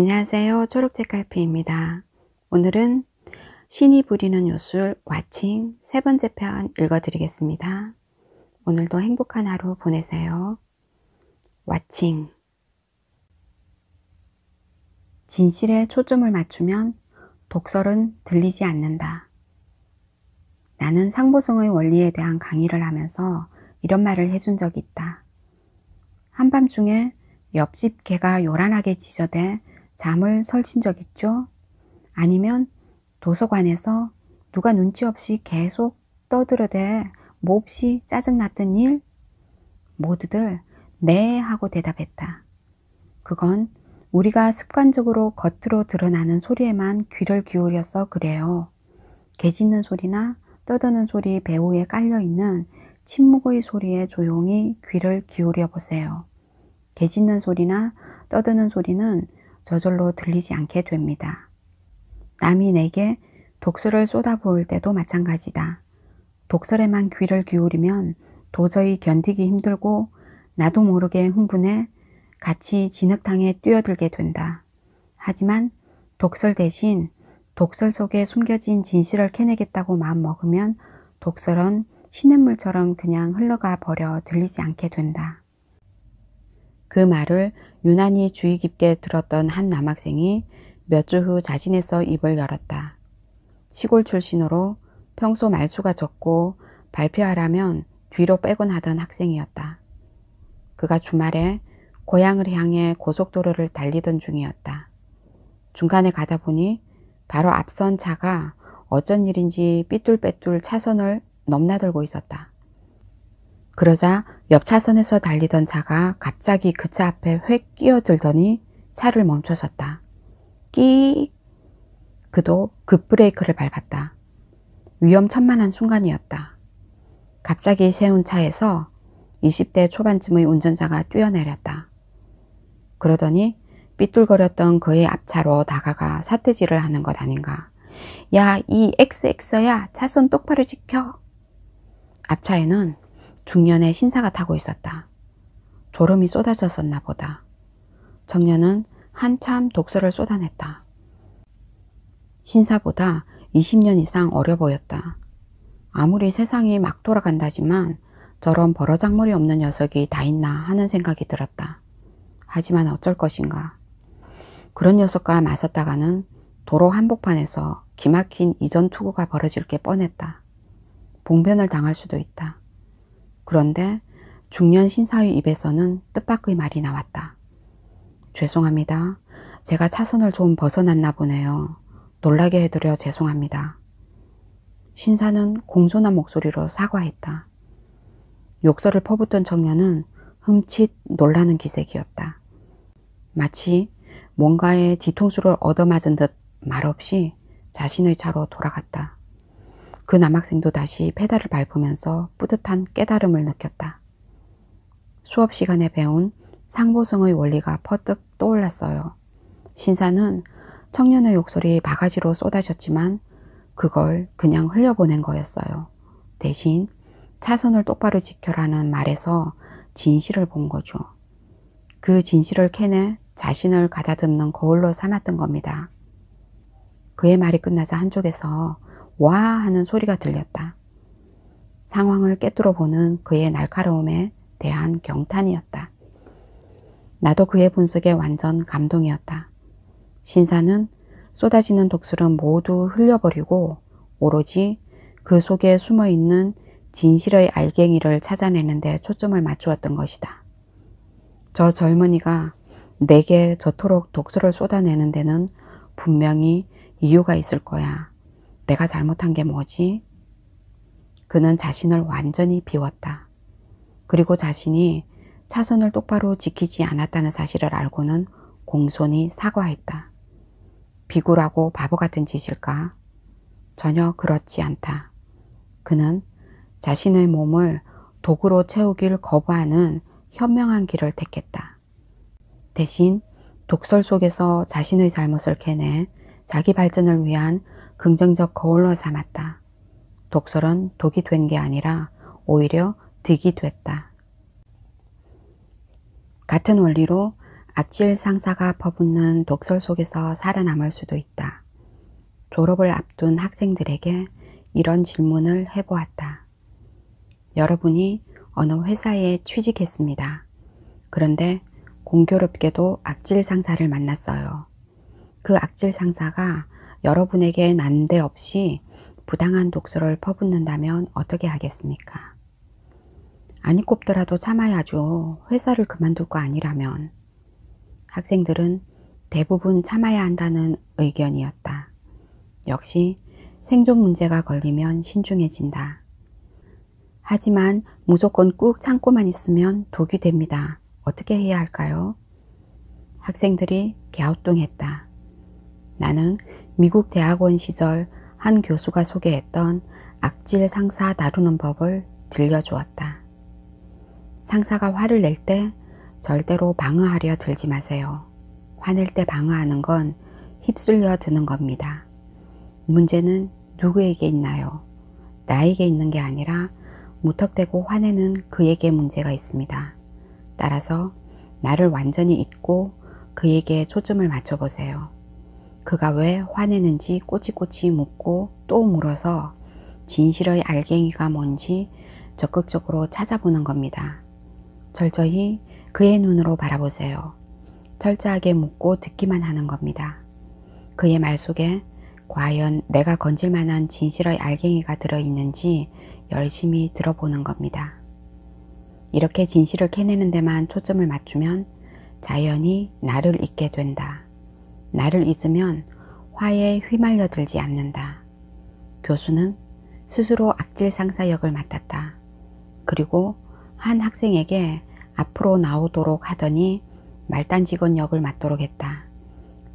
안녕하세요. 초록책갈피입니다. 오늘은 신이 부리는 요술 와칭 세 번째 편 읽어드리겠습니다. 오늘도 행복한 하루 보내세요. 와칭. 진실에 초점을 맞추면 독설은 들리지 않는다. 나는 상보성의 원리에 대한 강의를 하면서 이런 말을 해준 적이 있다. 한밤중에 옆집 개가 요란하게 짖어대 잠을 설친 적 있죠? 아니면 도서관에서 누가 눈치 없이 계속 떠들어대 몹시 짜증났던 일? 모두들 네 하고 대답했다. 그건 우리가 습관적으로 겉으로 드러나는 소리에만 귀를 기울여서 그래요. 개 짖는 소리나 떠드는 소리 배후에 깔려있는 침묵의 소리에 조용히 귀를 기울여 보세요. 개 짖는 소리나 떠드는 소리는 저절로 들리지 않게 됩니다. 남이 내게 독설을 쏟아부을 때도 마찬가지다. 독설에만 귀를 기울이면 도저히 견디기 힘들고 나도 모르게 흥분해 같이 진흙탕에 뛰어들게 된다. 하지만 독설 대신 독설 속에 숨겨진 진실을 캐내겠다고 마음먹으면 독설은 시냇물처럼 그냥 흘러가 버려 들리지 않게 된다. 그 말을 유난히 주의 깊게 들었던 한 남학생이 몇 주 후 자진해서 입을 열었다. 시골 출신으로 평소 말수가 적고 발표하라면 뒤로 빼곤 하던 학생이었다. 그가 주말에 고향을 향해 고속도로를 달리던 중이었다. 중간에 가다 보니 바로 앞선 차가 어쩐 일인지 삐뚤빼뚤 차선을 넘나들고 있었다. 그러자 옆 차선에서 달리던 차가 갑자기 그 차 앞에 획 끼어들더니 차를 멈춰섰다. 끼익! 그도 급브레이크를 밟았다. 위험천만한 순간이었다. 갑자기 세운 차에서 20대 초반쯤의 운전자가 뛰어내렸다. 그러더니 삐뚤거렸던 그의 앞차로 다가가 사태질을 하는 것 아닌가. 야, 이 XX야, 차선 똑바로 지켜. 앞차에는 중년의 신사가 타고 있었다. 졸음이 쏟아졌었나 보다. 청년은 한참 독설을 쏟아냈다. 신사보다 20년 이상 어려 보였다. 아무리 세상이 막 돌아간다지만 저런 버러장머리 없는 녀석이 다 있나 하는 생각이 들었다. 하지만 어쩔 것인가. 그런 녀석과 맞섰다가는 도로 한복판에서 기막힌 이전 투구가 벌어질 게 뻔했다. 봉변을 당할 수도 있다. 그런데 중년 신사의 입에서는 뜻밖의 말이 나왔다. 죄송합니다. 제가 차선을 좀 벗어났나 보네요. 놀라게 해드려 죄송합니다. 신사는 공손한 목소리로 사과했다. 욕설을 퍼붓던 청년은 흠칫 놀라는 기색이었다. 마치 뭔가에 뒤통수를 얻어맞은 듯 말없이 자신의 차로 돌아갔다. 그 남학생도 다시 페달을 밟으면서 뿌듯한 깨달음을 느꼈다. 수업 시간에 배운 상보성의 원리가 퍼뜩 떠올랐어요. 신사는 청년의 욕설이 바가지로 쏟아졌지만 그걸 그냥 흘려보낸 거였어요. 대신 차선을 똑바로 지켜라는 말에서 진실을 본 거죠. 그 진실을 캐내 자신을 가다듬는 거울로 삼았던 겁니다. 그의 말이 끝나자 한쪽에서 와 하는 소리가 들렸다. 상황을 꿰뚫어 보는 그의 날카로움에 대한 경탄이었다. 나도 그의 분석에 완전 감동이었다. 신사는 쏟아지는 독설은 모두 흘려버리고 오로지 그 속에 숨어있는 진실의 알갱이를 찾아내는 데 초점을 맞추었던 것이다. 저 젊은이가 내게 저토록 독설을 쏟아내는 데는 분명히 이유가 있을 거야. 내가 잘못한 게 뭐지? 그는 자신을 완전히 비웠다. 그리고 자신이 차선을 똑바로 지키지 않았다는 사실을 알고는 공손히 사과했다. 비굴하고 바보 같은 짓일까? 전혀 그렇지 않다. 그는 자신의 몸을 도구로 채우길 거부하는 현명한 길을 택했다. 대신 독설 속에서 자신의 잘못을 캐내 자기 발전을 위한 긍정적 거울로 삼았다. 독설은 독이 된 게 아니라 오히려 득이 됐다. 같은 원리로 악질 상사가 퍼붓는 독설 속에서 살아남을 수도 있다. 졸업을 앞둔 학생들에게 이런 질문을 해보았다. 여러분이 어느 회사에 취직했습니다. 그런데 공교롭게도 악질 상사를 만났어요. 그 악질 상사가 여러분에게 난데없이 부당한 독설을 퍼붓는다면 어떻게 하겠습니까? 아니 꼽더라도 참아야죠. 회사를 그만둘 거 아니라면. 학생들은 대부분 참아야 한다는 의견이었다. 역시 생존 문제가 걸리면 신중해진다. 하지만 무조건 꾹 참고만 있으면 독이 됩니다. 어떻게 해야 할까요? 학생들이 갸우뚱했다. 나는 미국 대학원 시절 한 교수가 소개했던 악질 상사 다루는 법을 들려주었다. 상사가 화를 낼 때 절대로 방어하려 들지 마세요. 화낼 때 방어하는 건 휩쓸려 드는 겁니다. 문제는 누구에게 있나요? 나에게 있는 게 아니라 무턱대고 화내는 그에게 문제가 있습니다. 따라서 나를 완전히 잊고 그에게 초점을 맞춰보세요. 그가 왜 화내는지 꼬치꼬치 묻고 또 물어서 진실의 알갱이가 뭔지 적극적으로 찾아보는 겁니다. 철저히 그의 눈으로 바라보세요. 철저하게 묻고 듣기만 하는 겁니다. 그의 말 속에 과연 내가 건질 만한 진실의 알갱이가 들어있는지 열심히 들어보는 겁니다. 이렇게 진실을 캐내는 데만 초점을 맞추면 자연히 나를 잊게 된다. 나를 잊으면 화에 휘말려 들지 않는다. 교수는 스스로 악질 상사 역을 맡았다. 그리고 한 학생에게 앞으로 나오도록 하더니 말단 직원 역을 맡도록 했다.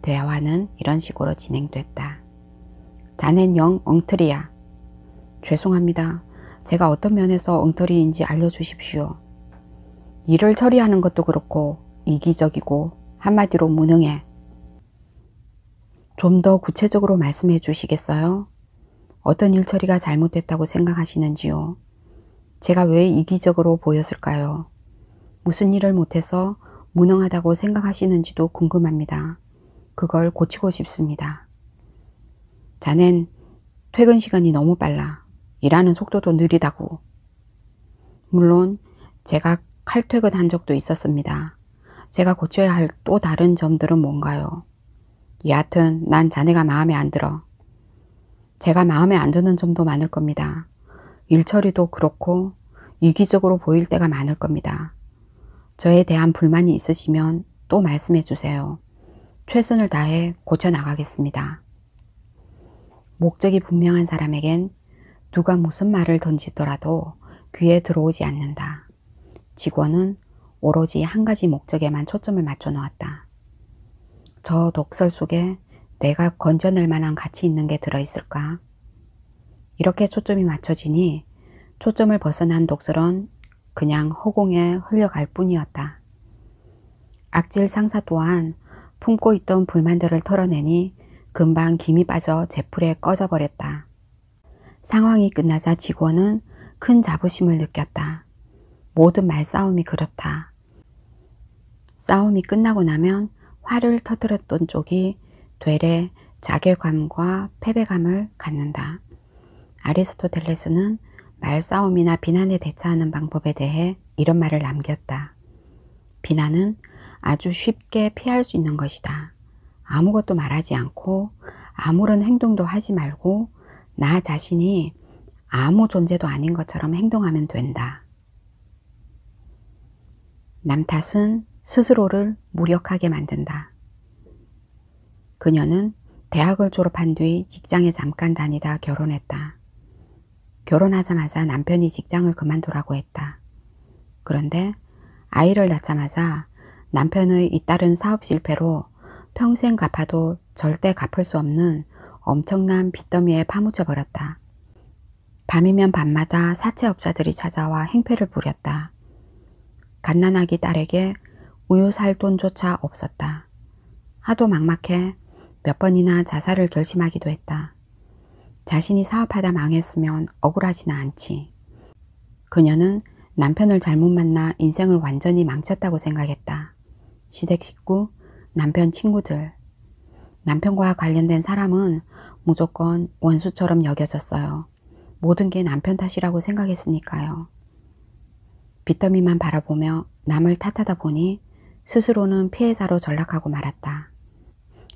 대화는 이런 식으로 진행됐다. 자넨 영 엉터리야. 죄송합니다. 제가 어떤 면에서 엉터리인지 알려주십시오. 일을 처리하는 것도 그렇고 이기적이고 한마디로 무능해. 좀 더 구체적으로 말씀해 주시겠어요? 어떤 일 처리가 잘못됐다고 생각하시는지요? 제가 왜 이기적으로 보였을까요? 무슨 일을 못해서 무능하다고 생각하시는지도 궁금합니다. 그걸 고치고 싶습니다. 자넨 퇴근 시간이 너무 빨라. 일하는 속도도 느리다고. 물론 제가 칼퇴근한 적도 있었습니다. 제가 고쳐야 할 또 다른 점들은 뭔가요? 여하튼 난 자네가 마음에 안 들어. 제가 마음에 안 드는 점도 많을 겁니다. 일 처리도 그렇고 이기적으로 보일 때가 많을 겁니다. 저에 대한 불만이 있으시면 또 말씀해 주세요. 최선을 다해 고쳐나가겠습니다. 목적이 분명한 사람에겐 누가 무슨 말을 던지더라도 귀에 들어오지 않는다. 직원은 오로지 한 가지 목적에만 초점을 맞춰 놓았다. 저 독설 속에 내가 건져낼 만한 가치 있는 게 들어있을까? 이렇게 초점이 맞춰지니 초점을 벗어난 독설은 그냥 허공에 흘려갈 뿐이었다. 악질 상사 또한 품고 있던 불만들을 털어내니 금방 김이 빠져 제풀에 꺼져버렸다. 상황이 끝나자 직원은 큰 자부심을 느꼈다. 모든 말싸움이 그렇다. 싸움이 끝나고 나면 화를 터뜨렸던 쪽이 되레 자괴감과 패배감을 갖는다. 아리스토텔레스는 말싸움이나 비난에 대처하는 방법에 대해 이런 말을 남겼다. 비난은 아주 쉽게 피할 수 있는 것이다. 아무것도 말하지 않고 아무런 행동도 하지 말고 나 자신이 아무 존재도 아닌 것처럼 행동하면 된다. 남 탓은 스스로를 무력하게 만든다. 그녀는 대학을 졸업한 뒤 직장에 잠깐 다니다 결혼했다. 결혼하자마자 남편이 직장을 그만두라고 했다. 그런데 아이를 낳자마자 남편의 잇따른 사업 실패로 평생 갚아도 절대 갚을 수 없는 엄청난 빚더미에 파묻혀 버렸다. 밤이면 밤마다 사채업자들이 찾아와 행패를 부렸다. 갓난아기 딸에게 우유 살 돈조차 없었다. 하도 막막해 몇 번이나 자살을 결심하기도 했다. 자신이 사업하다 망했으면 억울하지는 않지. 그녀는 남편을 잘못 만나 인생을 완전히 망쳤다고 생각했다. 시댁 식구, 남편 친구들. 남편과 관련된 사람은 무조건 원수처럼 여겨졌어요. 모든 게 남편 탓이라고 생각했으니까요. 빚더미만 바라보며 남을 탓하다 보니 스스로는 피해자로 전락하고 말았다.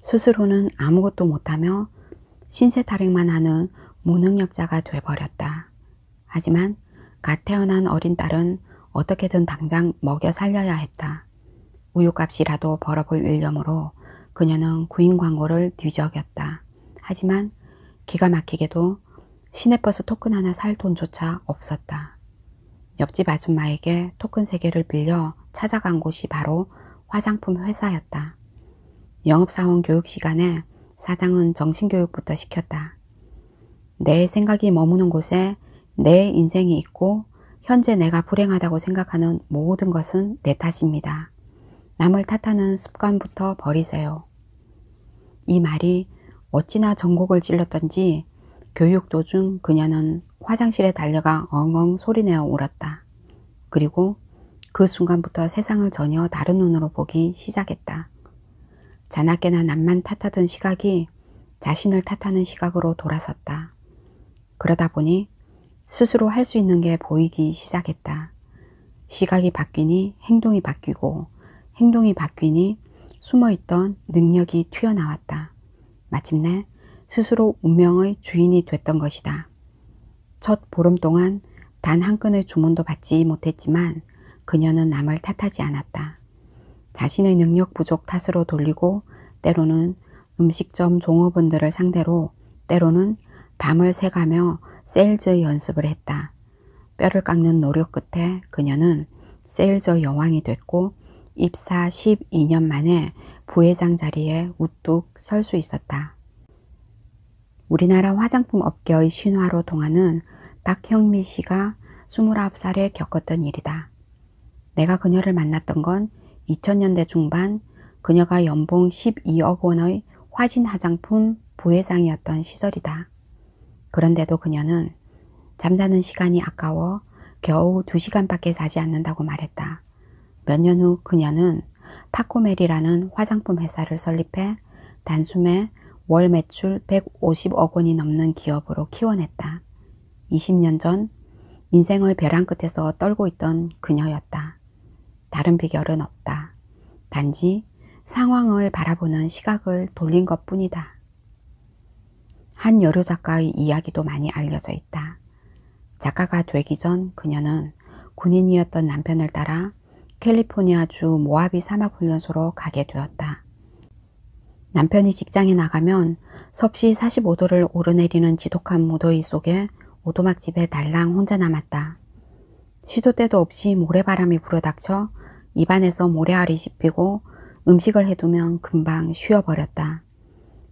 스스로는 아무것도 못하며 신세타령만 하는 무능력자가 돼버렸다. 하지만 갓 태어난 어린 딸은 어떻게든 당장 먹여 살려야 했다. 우유값이라도 벌어볼 일념으로 그녀는 구인 광고를 뒤적였다. 하지만 기가 막히게도 시내버스 토큰 하나 살 돈조차 없었다. 옆집 아줌마에게 토큰 3개를 빌려 찾아간 곳이 바로 화장품 회사였다. 영업사원 교육 시간에 사장은 정신교육부터 시켰다. 내 생각이 머무는 곳에 내 인생이 있고 현재 내가 불행하다고 생각하는 모든 것은 내 탓입니다. 남을 탓하는 습관부터 버리세요. 이 말이 어찌나 전곡을 찔렀던지 교육 도중 그녀는 화장실에 달려가 엉엉 소리내어 울었다. 그리고 그 순간부터 세상을 전혀 다른 눈으로 보기 시작했다. 자나깨나 남만 탓하던 시각이 자신을 탓하는 시각으로 돌아섰다. 그러다 보니 스스로 할 수 있는 게 보이기 시작했다. 시각이 바뀌니 행동이 바뀌고 행동이 바뀌니 숨어있던 능력이 튀어나왔다. 마침내 스스로 운명의 주인이 됐던 것이다. 첫 보름 동안 단 한 건의 주문도 받지 못했지만 그녀는 남을 탓하지 않았다. 자신의 능력 부족 탓으로 돌리고 때로는 음식점 종업원들을 상대로 때로는 밤을 새가며 세일즈 연습을 했다. 뼈를 깎는 노력 끝에 그녀는 세일즈 여왕이 됐고 입사 12년 만에 부회장 자리에 우뚝 설 수 있었다. 우리나라 화장품 업계의 신화로 통하는 박형미 씨가 29살에 겪었던 일이다. 내가 그녀를 만났던 건 2000년대 중반 그녀가 연봉 12억 원의 화진 화장품 부회장이었던 시절이다. 그런데도 그녀는 잠자는 시간이 아까워 겨우 2시간밖에 자지 않는다고 말했다. 몇 년 후 그녀는 파코메리라는 화장품 회사를 설립해 단숨에 월 매출 150억 원이 넘는 기업으로 키워냈다. 20년 전 인생의 벼랑 끝에서 떨고 있던 그녀였다. 다른 비결은 없다. 단지 상황을 바라보는 시각을 돌린 것뿐이다. 한 여류 작가의 이야기도 많이 알려져 있다. 작가가 되기 전 그녀는 군인이었던 남편을 따라 캘리포니아주 모하비 사막훈련소로 가게 되었다. 남편이 직장에 나가면 섭씨 45도를 오르내리는 지독한 무더위 속에 오두막집에 달랑 혼자 남았다. 시도 때도 없이 모래바람이 불어닥쳐 입안에서 모래알이 씹히고 음식을 해두면 금방 쉬어버렸다.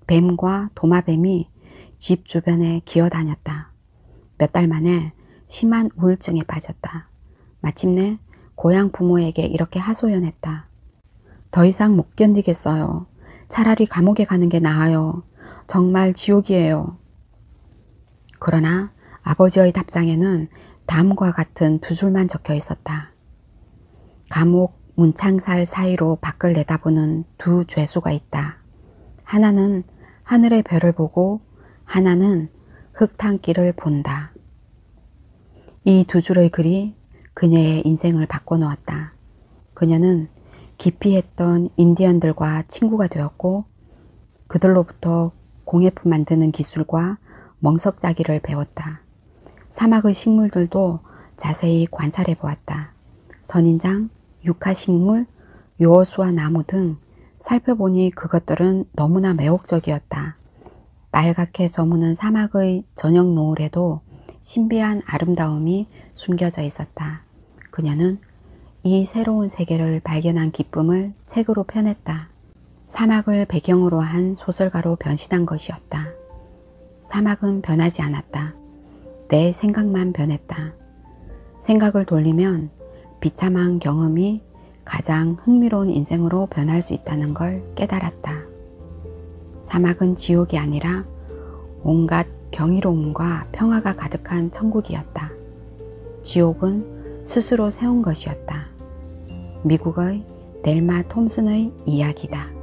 뱀과 도마뱀이 집 주변에 기어다녔다. 몇 달 만에 심한 우울증에 빠졌다. 마침내 고향 부모에게 이렇게 하소연했다. 더 이상 못 견디겠어요. 차라리 감옥에 가는 게 나아요. 정말 지옥이에요. 그러나 아버지의 답장에는 다음과 같은 2줄만 적혀 있었다. 감옥 문창살 사이로 밖을 내다보는 2 죄수가 있다. 하나는 하늘의 별을 보고 하나는 흙탕길을 본다. 이 2줄의 글이 그녀의 인생을 바꿔놓았다. 그녀는 기피했던 인디언들과 친구가 되었고 그들로부터 공예품 만드는 기술과 멍석짜기를 배웠다. 사막의 식물들도 자세히 관찰해 보았다. 선인장, 유카식물, 요어수와 나무 등 살펴보니 그것들은 너무나 매혹적이었다. 빨갛게 저무는 사막의 저녁 노을에도 신비한 아름다움이 숨겨져 있었다. 그녀는 이 새로운 세계를 발견한 기쁨을 책으로 펴냈다. 사막을 배경으로 한 소설가로 변신한 것이었다. 사막은 변하지 않았다. 내 생각만 변했다. 생각을 돌리면 비참한 경험이 가장 흥미로운 인생으로 변할 수 있다는 걸 깨달았다. 사막은 지옥이 아니라 온갖 경이로움과 평화가 가득한 천국이었다. 지옥은 스스로 세운 것이었다. 미국의 델마 톰슨의 이야기다.